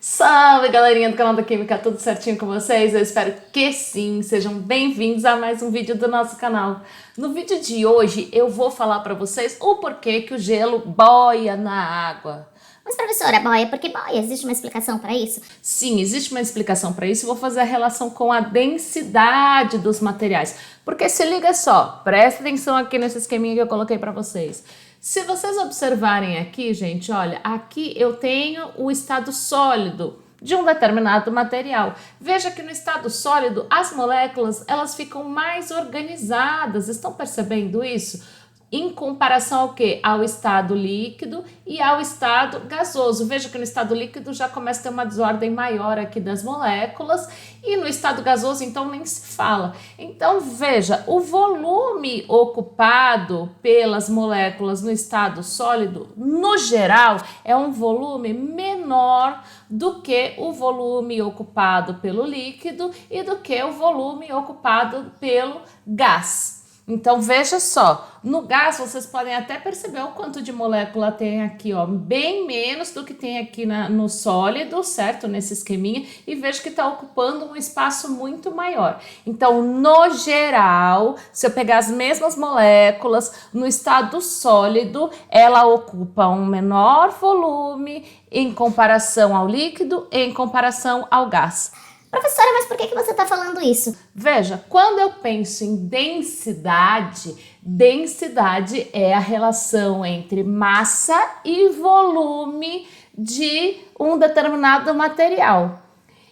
Salve, galerinha do canal da Química, tudo certinho com vocês? Eu espero que sim, sejam bem-vindos a mais um vídeo do nosso canal. No vídeo de hoje eu vou falar para vocês o porquê que o gelo boia na água. Mas professora, boia, por que boia? Existe uma explicação para isso? Sim, existe uma explicação para isso. Eu vou fazer a relação com a densidade dos materiais. Porque se liga só, presta atenção aqui nesse esqueminha que eu coloquei para vocês. Se vocês observarem aqui, gente, olha, aqui eu tenho o estado sólido de um determinado material. Veja que no estado sólido as moléculas elas ficam mais organizadas. Estão percebendo isso? Em comparação ao quê? Ao estado líquido e ao estado gasoso. Veja que no estado líquido já começa a ter uma desordem maior aqui das moléculas e no estado gasoso então nem se fala. Então veja, o volume ocupado pelas moléculas no estado sólido, no geral, é um volume menor do que o volume ocupado pelo líquido e do que o volume ocupado pelo gás. Então veja só, no gás vocês podem até perceber o quanto de molécula tem aqui, ó, bem menos do que tem aqui no sólido, certo? Nesse esqueminha, e veja que está ocupando um espaço muito maior. Então, no geral, se eu pegar as mesmas moléculas, no estado sólido, ela ocupa um menor volume em comparação ao líquido, em comparação ao gás. Professora, mas por que você está falando isso? Veja, quando eu penso em densidade, densidade é a relação entre massa e volume de um determinado material.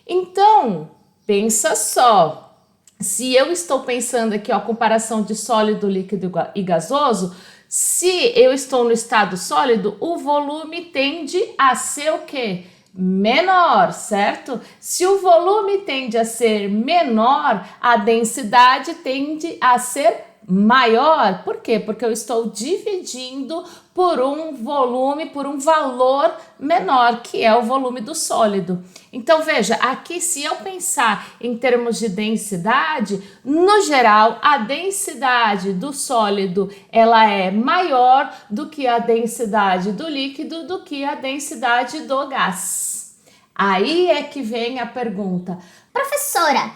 Então, pensa só, se eu estou pensando aqui, ó, a comparação de sólido, líquido e gasoso, se eu estou no estado sólido, o volume tende a ser o quê? Menor, certo? Se o volume tende a ser menor, a densidade tende a ser maior. Por quê? Porque eu estou dividindo por um volume, por um valor menor, que é o volume do sólido. Então veja, aqui se eu pensar em termos de densidade, no geral, a densidade do sólido ela é maior do que a densidade do líquido, do que a densidade do gás. Aí é que vem a pergunta. Professora,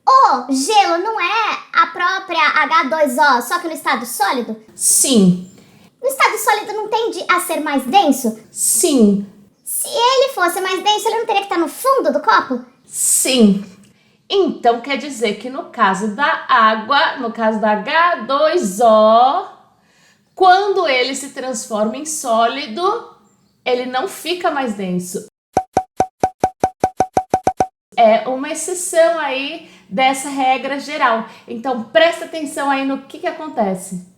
o gelo não é a própria H2O, só que no estado sólido? Sim. No estado sólido não tende a ser mais denso? Sim. Se ele fosse mais denso, ele não teria que estar no fundo do copo? Sim. Então quer dizer que no caso da água, no caso da H2O, quando ele se transforma em sólido, ele não fica mais denso. É uma exceção aí dessa regra geral. Então presta atenção aí no que acontece.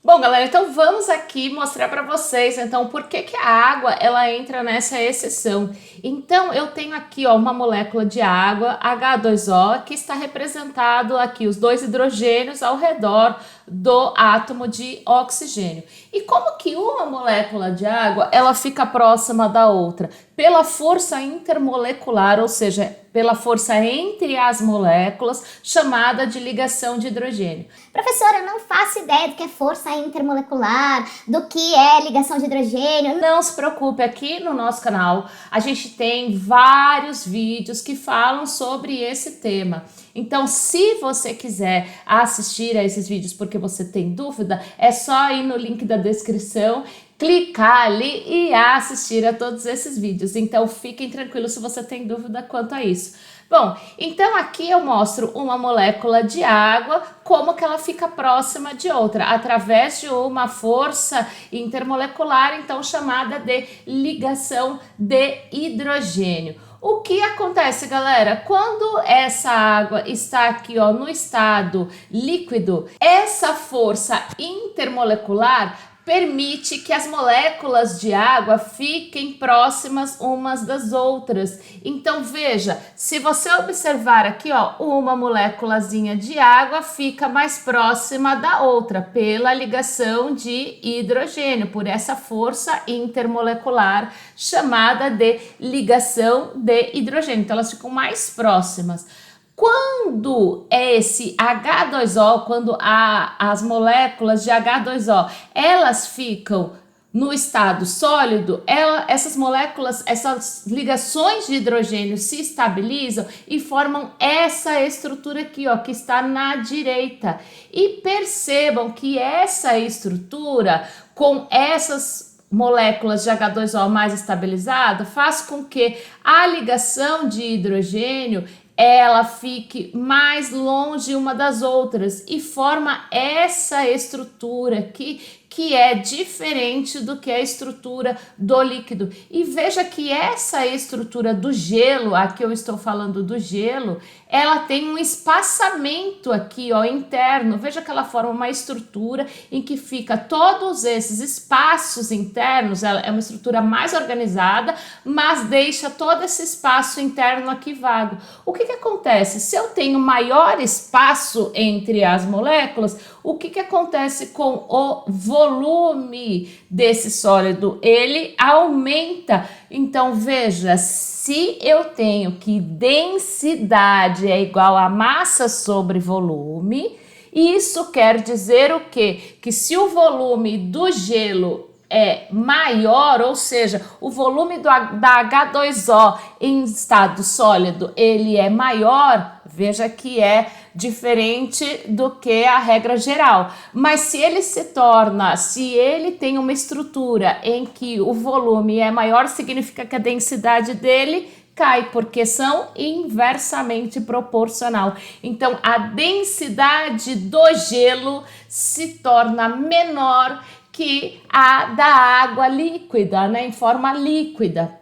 Bom, galera, então vamos aqui mostrar para vocês, então, por que a água, ela entra nessa exceção. Então, eu tenho aqui, ó, uma molécula de água, H2O, que está representado aqui, os dois hidrogênios ao redor do átomo de oxigênio. E como que uma molécula de água, ela fica próxima da outra? Pela força intermolecular, ou seja, pela força entre as moléculas, chamada de ligação de hidrogênio. Professora, eu não faço ideia do que é força intermolecular, do que é ligação de hidrogênio. Não se preocupe, aqui no nosso canal a gente tem vários vídeos que falam sobre esse tema. Então, se você quiser assistir a esses vídeos porque você tem dúvida, é só ir no link da descrição, clicar ali e assistir a todos esses vídeos. Então, fiquem tranquilos se você tem dúvida quanto a isso. Bom, então aqui eu mostro uma molécula de água, como que ela fica próxima de outra, através de uma força intermolecular, então chamada de ligação de hidrogênio. O que acontece, galera? Quando essa água está aqui, ó, no estado líquido, essa força intermolecular permite que as moléculas de água fiquem próximas umas das outras. Então veja, se você observar aqui, ó, uma moléculazinha de água fica mais próxima da outra pela ligação de hidrogênio, por essa força intermolecular chamada de ligação de hidrogênio. Então elas ficam mais próximas. Quando esse H2O, quando as moléculas de H2O, elas ficam no estado sólido, essas moléculas, essas ligações de hidrogênio se estabilizam e formam essa estrutura aqui, ó, que está na direita. E percebam que essa estrutura, com essas moléculas de H2O mais estabilizada, faz com que a ligação de hidrogênio ela fique mais longe uma das outras e forma essa estrutura aqui, que é diferente do que a estrutura do líquido. E veja que essa estrutura do gelo, aqui eu estou falando do gelo, ela tem um espaçamento aqui, ó, interno. Veja que ela forma uma estrutura em que fica todos esses espaços internos, ela é uma estrutura mais organizada, mas deixa todo esse espaço interno aqui vago. O que acontece? Se eu tenho maior espaço entre as moléculas, o que acontece com o volume desse sólido? Ele aumenta. Então, veja, se eu tenho que densidade é igual a massa sobre volume, isso quer dizer o quê? Que se o volume do gelo é maior, ou seja, o volume da H2O em estado sólido, ele é maior, veja que é diferente do que a regra geral. Mas se ele tem uma estrutura em que o volume é maior, significa que a densidade dele cai, porque são inversamente proporcional. Então, a densidade do gelo se torna menor que a da água líquida, né, em forma líquida.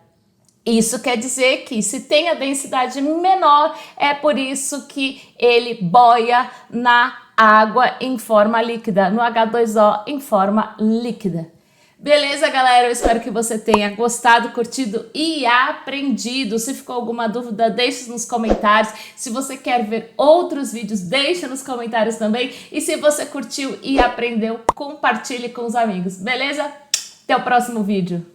Isso quer dizer que se tem a densidade menor, é por isso que ele boia na água em forma líquida, no H2O em forma líquida. Beleza, galera? Eu espero que você tenha gostado, curtido e aprendido. Se ficou alguma dúvida, deixe nos comentários. Se você quer ver outros vídeos, deixe nos comentários também. E se você curtiu e aprendeu, compartilhe com os amigos, beleza? Até o próximo vídeo.